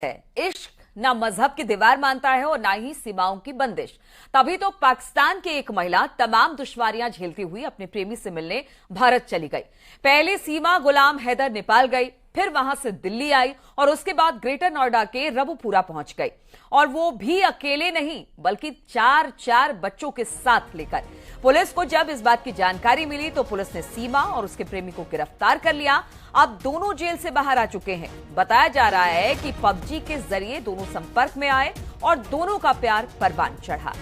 है। इश्क ना मजहब की दीवार मानता है और ना ही सीमाओं की बंदिश। तभी तो पाकिस्तान की एक महिला तमाम दुश्वारियां झेलती हुई अपने प्रेमी से मिलने भारत चली गई। पहले सीमा गुलाम हैदर नेपाल गई, फिर वहां से दिल्ली आई और उसके बाद ग्रेटर नोएडा के रबुपुरा पहुंच गई। और वो भी अकेले नहीं बल्कि चार बच्चों के साथ लेकर। पुलिस को जब इस बात की जानकारी मिली तो पुलिस ने सीमा और उसके प्रेमी को गिरफ्तार कर लिया। अब दोनों जेल से बाहर आ चुके हैं। बताया जा रहा है कि पबजी के जरिए दोनों संपर्क में आए और दोनों का प्यार परवान चढ़ा।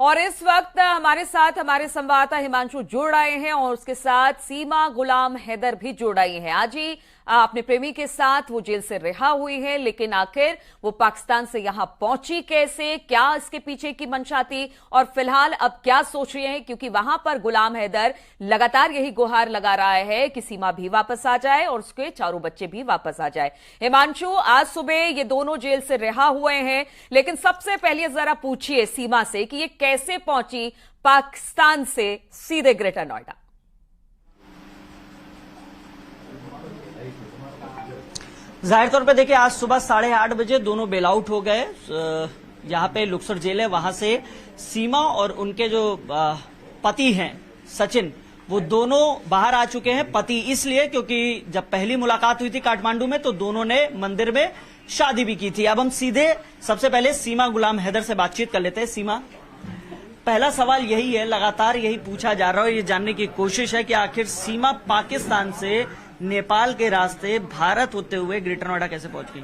और इस वक्त हमारे साथ हमारे संवाददाता हिमांशु जुड़ रहे हैं और उसके साथ सीमा गुलाम हैदर भी जुड़ रही हैं। आज ही अपने प्रेमी के साथ वो जेल से रिहा हुई है, लेकिन आखिर वो पाकिस्तान से यहां पहुंची कैसे, क्या इसके पीछे की मंशा थी और फिलहाल अब क्या सोच रही हैं, क्योंकि वहां पर गुलाम हैदर लगातार यही गुहार लगा रहा है कि सीमा भी वापस आ जाए और उसके चारों बच्चे भी वापस आ जाए। हिमांशु, आज सुबह ये दोनों जेल से रिहा हुए हैं, लेकिन सबसे पहले जरा पूछिए सीमा से कि ये कैसे पहुंची पाकिस्तान से सीधे ग्रेटर नोएडा। जाहिर तौर पे देखिए, आज सुबह 8:30 बजे दोनों बेल आउट हो गए। यहाँ पे लुक्सर जेल है, वहां से सीमा और उनके जो पति हैं सचिन, वो दोनों बाहर आ चुके हैं। पति इसलिए क्योंकि जब पहली मुलाकात हुई थी काठमांडू में तो दोनों ने मंदिर में शादी भी की थी। अब हम सीधे सबसे पहले सीमा गुलाम हैदर से बातचीत कर लेते हैं। सीमा, पहला सवाल यही है, लगातार यही पूछा जा रहा है, ये जानने की कोशिश है कि आखिर सीमा पाकिस्तान से नेपाल के रास्ते भारत होते हुए ग्रेटर नोएडा कैसे पहुंच गई?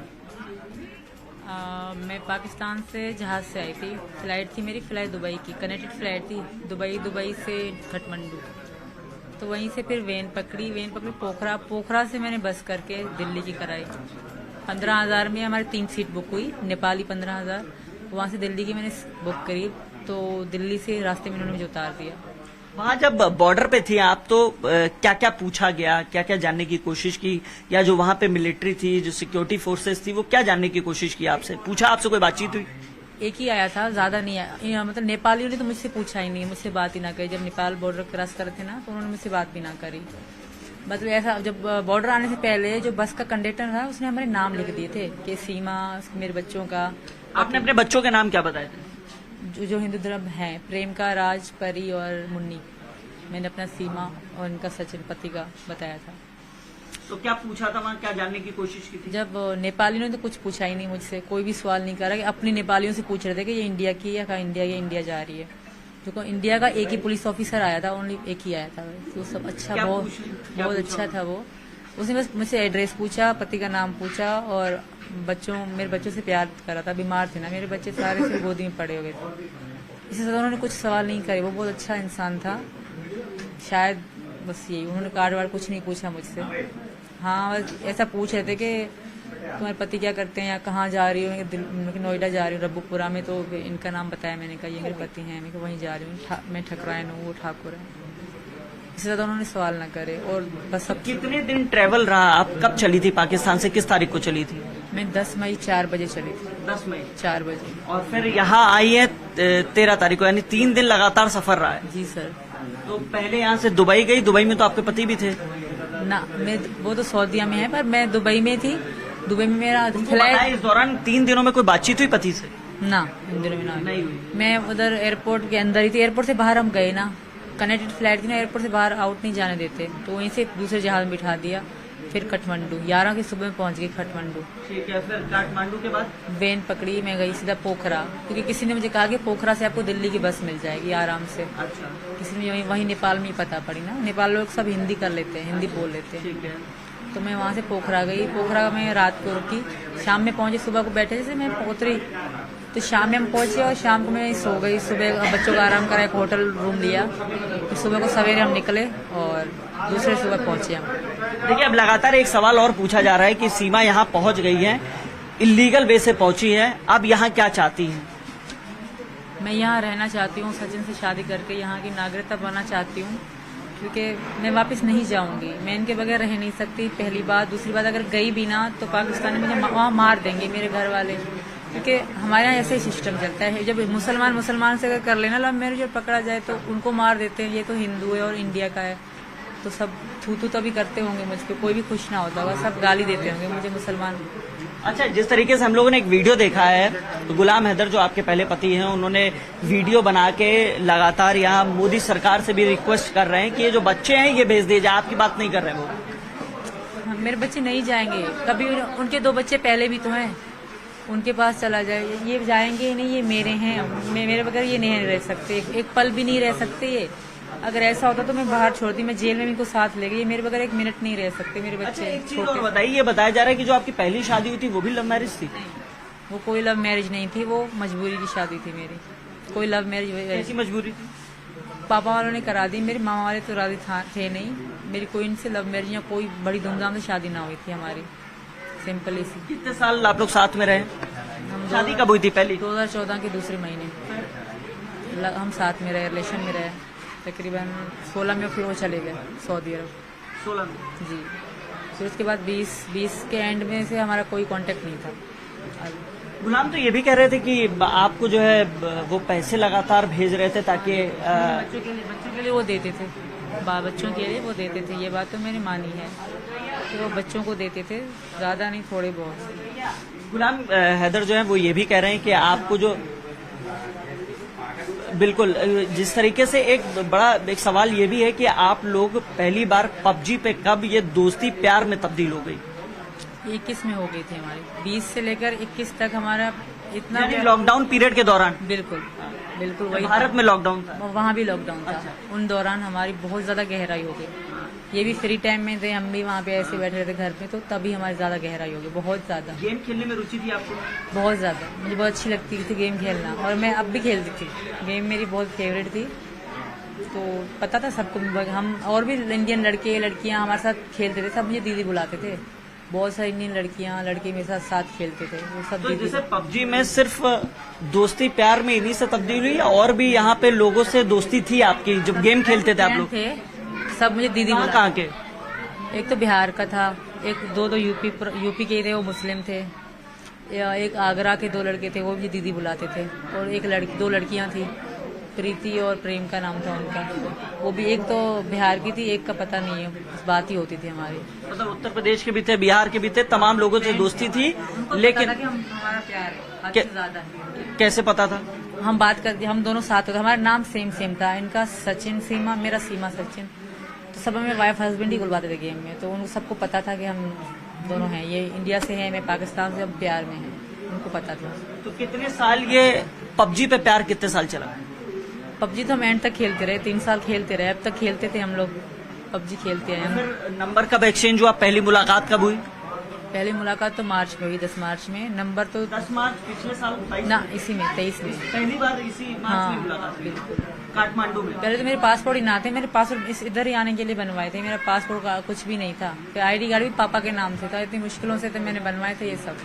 मैं पाकिस्तान से जहाज से आई थी। फ्लाइट थी मेरी, फ्लाइट दुबई की, कनेक्टेड फ्लाइट थी। दुबई से काठमांडू, तो वहीं से फिर वेन पकड़ी पोखरा से मैंने बस करके दिल्ली की कराई। 15,000 में हमारी 3 सीट बुक हुई, नेपाली 15,000। वहां से दिल्ली की मैंने बुक करी, तो दिल्ली से रास्ते में उन्होंने मुझे उतार दिया। वहां जब बॉर्डर पे थी आप तो क्या क्या पूछा गया, क्या क्या जानने की कोशिश की, या जो वहां पे मिलिट्री थी, जो सिक्योरिटी फोर्सेस थी, वो क्या जानने की कोशिश की आपसे? पूछा, आपसे कोई बातचीत हुई? एक ही आया था, ज्यादा नहीं आया। मतलब नेपालियों ने तो मुझसे पूछा ही नहीं, मुझसे बात ही ना करी। जब नेपाल बॉर्डर क्रॉस कर थे ना, तो उन्होंने मुझसे बात भी ना करी। मतलब ऐसा, जब बॉर्डर आने से पहले जो बस का कंडक्टर था उसने हमारे नाम लिख दिए थे कि सीमा, मेरे बच्चों का। आपने अपने बच्चों के नाम क्या बताए थे? जो हिंदू धर्म है, प्रेम का, राज, परी और मुन्नी। मैंने अपना सीमा और इनका सचिन पति का बताया था। तो क्या पूछा था वहाँ, क्या जानने की कोशिश की थी? जब नेपालियों ने तो कुछ पूछा ही नहीं मुझसे, कोई भी सवाल नहीं करा। कि अपने नेपालियों से पूछ रहे थे कि ये इंडिया की है, इंडिया जा रही है। जो इंडिया का एक ही पुलिस ऑफिसर आया था, ओनली एक ही आया था। तो सब अच्छा, बहुत अच्छा था वो। उसने बस मुझसे एड्रेस पूछा, पति का नाम पूछा और मेरे बच्चों से प्यार करा था। बीमार थे ना मेरे बच्चे, सारे से गोदी में पड़े हुए थे। इससे ज्यादा उन्होंने कुछ सवाल नहीं करे। वो बहुत अच्छा इंसान था, शायद बस यही। उन्होंने कार्ड वार्ड कुछ नहीं पूछा मुझसे। हाँ, ऐसा पूछ रहे थे कि तुम्हारे पति क्या करते हैं या कहाँ जा रही हो? नोएडा जा रही हूँ, रबुपुरा में। तो इनका नाम बताया मैंने, कहा ये मेरे पति हैं। मैं वहीं जा रही हूँ, मैं ठकरायन हूँ, वो ठाकुर है। इससे ज्यादा उन्होंने सवाल ना करे। और बस सब। कितने दिन ट्रेवल रहा? आप कब चली थी पाकिस्तान से, किस तारीख को चली थी? मैं 10 मई 4 बजे चली थी। 10 मई 4 बजे। और फिर यहाँ आई है 13 तारीख को, यानी 3 दिन लगातार सफर रहा है। जी सर। तो पहले यहाँ से दुबई गई, दुबई में तो आपके पति भी थे ना? वो तो सऊदीया में है, पर मैं दुबई में थी। दुबई में मेरा फ्लाइट। इस दौरान 3 दिनों में कोई बातचीत हुई पति से? ना, इन दिनों में नहीं हुई। मैं उधर एयरपोर्ट के अंदर ही थी। एयरपोर्ट से बाहर हम गए ना, कनेक्टेड फ्लाइट थी ना, एयरपोर्ट से बाहर आउट नहीं जाने देते, तो वहीं से दूसरे जहाज में बिठा दिया। फिर काठमांडू 11 की सुबह में पहुंच गई काठमांडू। ठीक है, फिर काठमांडू के बाद वेन पकड़ी, मैं गई सीधा पोखरा, क्योंकि किसी ने मुझे कहा कि पोखरा से आपको दिल्ली की बस मिल जाएगी आराम से। अच्छा। किसी ने वहीं नेपाल में ही पता पड़ी ना, नेपाल लोग सब हिंदी कर लेते हैं, हिंदी बोल लेते हैं। ठीक है। तो मैं वहां से पोखरा गई। पोखरा में रात को रुकी, शाम में पहुंची। सुबह को बैठे जैसे मैं उतरी तो शाम में हम पहुंचे और शाम को मैं सो गई। सुबह बच्चों का आराम करा, एक होटल रूम लिया। तो सुबह को सवेरे हम निकले और दूसरे सुबह पहुंचे हम। देखिए, अब लगातार एक सवाल और पूछा जा रहा है कि सीमा यहाँ पहुंच गई है, इलीगल वे से पहुंची है, अब यहाँ क्या चाहती है? मैं यहाँ रहना चाहती हूँ, सचिन से शादी करके यहाँ की नागरिकता बनना चाहती हूँ, क्योंकि मैं वापस नहीं जाऊंगी। मैं इनके बगैर रह नहीं सकती, पहली बात। दूसरी बात, अगर गई भी ना तो पाकिस्तान में मुझे वहाँ मार देंगे मेरे घर वाले, क्योंकि हमारे यहाँ ऐसे ही सिस्टम चलता है। जब मुसलमान से अगर कर लेना लव मैरिज और पकड़ा जाए तो उनको मार देते हैं। ये तो हिंदू है और इंडिया का है, तो सब थू तभी करते होंगे मुझ पर, कोई भी खुश ना होता होगा, सब गाली देते होंगे मुझे मुसलमान। अच्छा, जिस तरीके से हम लोगों ने एक वीडियो देखा है, तो गुलाम हैदर जो आपके पहले पति हैं, उन्होंने वीडियो बना के लगातार यहाँ मोदी सरकार से भी रिक्वेस्ट कर रहे हैं कि ये जो बच्चे हैं ये भेज दिए जाए। आपकी बात नहीं कर रहे हैं वो? मेरे बच्चे नहीं जाएंगे कभी, उनके 2 बच्चे पहले भी तो हैं, उनके पास चला जाए। ये जाएंगे ही नहीं, ये मेरे हैं, मेरे बगैर ये नहीं रह सकते, एक पल भी नहीं रह सकते ये। अगर ऐसा होता तो मैं बाहर छोड़ती, मैं जेल में इनको साथ ले गई। ये मेरे बगैर 1 मिनट नहीं रह सकते मेरे बच्चे। अच्छा, एक चीज और बताइए, ये बताया जा रहा है कि जो आपकी पहली शादी हुई थी वो भी लव मैरिज थी? वो कोई लव मैरिज नहीं थी, वो मजबूरी की शादी थी मेरी। कोई लव मैरिज कैसी मजबूरी थी? पापा वालों ने करा दी, मेरे मामा वाले तो राजी थे नहीं। मेरी कोई इनसे लव मैरिज या कोई बड़ी धूमधाम से शादी ना हुई थी हमारी, सिंपल ही सी। कितने साल आप लोग साथ में रहे? हम शादी कब हुई थी पहली? 2014 के दूसरे महीने हम साथ में रहे, रिलेशन में रहे। तकरीबन 16 में फिर वो चले गए सऊदी अरब। 16 में? जी। फिर उसके बाद 20 के एंड में से हमारा कोई कांटेक्ट नहीं था। गुलाम तो ये भी कह रहे थे कि आपको जो है वो पैसे लगातार भेज रहे थे ताकि बच्चों के लिए वो देते थे, बच्चों के लिए वो देते थे। ये बात तो मैंने मानी है कि वो बच्चों को देते थे, ज्यादा नहीं, थोड़े बहुत। गुलाम हैदर जो है वो ये भी कह रहे हैं कि आपको जो बिल्कुल जिस तरीके से एक सवाल ये भी है कि आप लोग पहली बार पबजी पे कब ये दोस्ती प्यार में तब्दील हो गई? 21 में हो गई थी हमारी, 20 से लेकर 21 तक हमारा इतना लॉकडाउन पीरियड के दौरान। बिल्कुल बिल्कुल वही भारत में लॉकडाउन था, वहाँ भी लॉकडाउन था। उन दौरान हमारी बहुत ज्यादा गहराई हो गई। ये भी फ्री टाइम में थे, हम भी वहाँ पे ऐसे बैठे रहते घर पे, तो तभी हमारी ज्यादा गहराई हो गई, बहुत ज्यादा। गेम खेलने में रुचि थी आपको? बहुत ज्यादा, मुझे बहुत अच्छी लगती थी गेम खेलना, और मैं अब भी खेलती थी। गेम मेरी बहुत फेवरेट थी, तो पता था सबको। हम और भी इंडियन लड़के लड़कियां हमारे साथ खेलते थे, सब मुझे दीदी बुलाते थे। बहुत सारी इंडियन लड़कियां लड़के मेरे साथ खेलते थे, वो सब। तो जैसे पबजी में सिर्फ दोस्ती प्यार में इन्हीं से तब्दील हुई, और भी यहाँ पे लोगों से दोस्ती थी आपकी जब गेम खेलते थे आप लोग? थे सब, मुझे दीदी कहाँ के? एक तो बिहार का था, एक दो यूपी के थे, वो मुस्लिम थे। एक आगरा के 2 लड़के थे, वो भी दीदी बुलाते थे। और 2 लड़कियां थी, प्रीति और प्रेम का नाम था उनका। वो भी एक तो बिहार की थी, एक का पता नहीं है, बात ही होती थी हमारी। मतलब उत्तर प्रदेश के भी थे, बिहार के भी थे, तमाम लोगों से दोस्ती थी। लेकिन हमारा प्यार है ज्यादा। कैसे पता था? हम बात करते, हम दोनों साथ होते, हमारा नाम सेम था। इनका सचिन सीमा, मेरा सीमा सचिन, तो सब हमें वाइफ हस्बैंड ही बुलवाते थे गेम में। तो उन सबको पता था कि हम दोनों हैं, ये इंडिया से है, मैं पाकिस्तान से, अब प्यार में है, उनको पता था। तो कितने साल ये पबजी पे प्यार कितने साल चला? पबजी तो हम एंड तक खेलते रहे, 3 साल खेलते रहे, अब तक खेलते थे हम लोग, पबजी खेलते हैं। फिर नंबर कब एक्सचेंज हुआ? पहली मुलाकात कब हुई? पहली मुलाकात तो मार्च में हुई, 10 मार्च में। नंबर तो 10 मार्च पिछले साल ना, इसी में 23 में पहली बार इसी मार्च में मुलाकात हुई। बिल्कुल, काठमांडू में। पहले तो मेरे पासपोर्ट ही ना थे, मेरे पासपोर्ट इधर ही आने के लिए बनवाए थे। मेरा पासपोर्ट का कुछ भी नहीं था, फिर ID कार्ड भी पापा के नाम से था। इतनी मुश्किलों से तो मैंने बनवाए थे ये सब।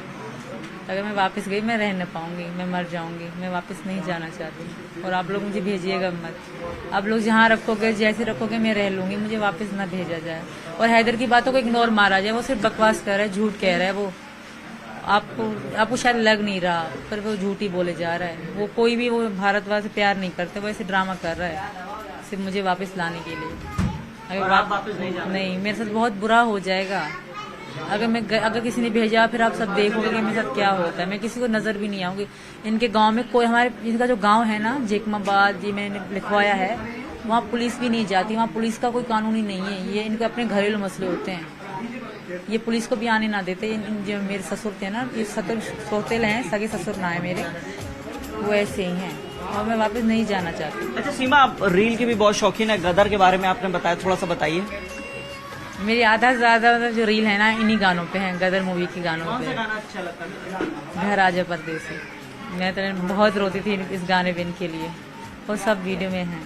अगर मैं वापस गई, मैं रह न पाऊंगी, मैं मर जाऊंगी, मैं वापस नहीं जाना चाहती। और आप लोग मुझे भेजिएगा मत, आप लोग जहाँ रखोगे, जैसे रखोगे, मैं रह लूंगी, मुझे वापस न भेजा जाए। और हैदर की बातों को इग्नोर मारा जाए, वो सिर्फ बकवास कर रहा है, झूठ कह रहा है। वो आपको शायद लग नहीं रहा, पर वो झूठ ही बोले जा रहा है। वो कोई भी वो भारतवासी से प्यार नहीं करते, वो ऐसे ड्रामा कर रहा है सिर्फ मुझे वापस लाने के लिए। अगर आप वापस नहीं, मेरे साथ बहुत बुरा हो जाएगा। अगर किसी ने भेजा, फिर आप सब देखोगे कि मेरे साथ क्या होता है। मैं किसी को नजर भी नहीं आऊंगी। इनके गांव में कोई, हमारे इनका जो गांव है ना, जेकमाबाद, जी मैंने लिखवाया है, वहाँ पुलिस भी नहीं जाती। वहाँ पुलिस का कोई कानून ही नहीं है। ये इनके अपने घरेलू मसले होते हैं, ये पुलिस को भी आने ना देते। जो मेरे ससुर थे ना, ये सौतेल हैं, सगे ससुर ना है मेरे, वो ऐसे ही हैं, और मैं वापस नहीं जाना चाहती। अच्छा सीमा, आप रील की भी बहुत शौकीन है, गदर के बारे में आपने बताया, थोड़ा सा बताइए। मेरी आधा से ज्यादा जो रील है ना, इन्हीं गानों पे है, गदर मूवी के गानों पे। कौन सा गाना अच्छा लगता है? घर आजा परदेसी, मैं तो बहुत रोती थी इस गाने पे इनके लिए, वो सब वीडियो में है।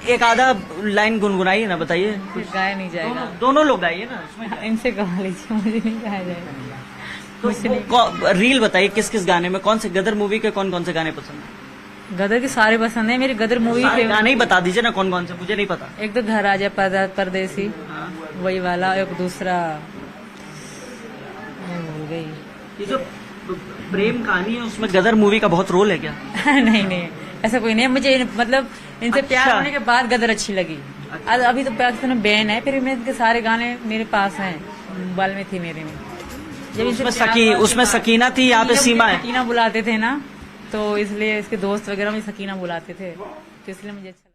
एक आधा लाइन गुनगुनाइए ना, बताइए। गाया नहीं जाएगा, दोनों लोग गाइए ना। इनसे गा लीजिए, मुझे नहीं गाया जाएगा। तो रील बताइए, किस किस गाने में, कौन से गदर मूवी के कौन कौन से गाने पसंद है? गदर के सारे पसंद है, मेरी गदर मूवी सारे फेवरेट। गाने ही बता दीजिए ना, कौन कौन से, मुझे नहीं पता। एक तो घर आजा परदेसी, वही वाला, एक दूसरा मैं भूल गई। ये जो प्रेम कहानी है उसमें गदर मूवी का बहुत रोल है क्या? नहीं नहीं, ऐसा कोई नहीं है। मुझे मतलब इनसे प्यार अच्छा। होने के बाद गदर अच्छी लगी। अभी तो पाकिस्तान में बैन है, फिर मैं इनके सारे गाने मेरे पास हैं, मोबाइल में थी मेरे में। जब इनसे प्यार हुआ, उसमें सकीना थी, यहाँ पे मुझे सीमा है। सकीना बुलाते थे ना, तो इसलिए इसके दोस्त वगैरह मुझे सकीना बुलाते थे, तो इसलिए मुझे अच्छा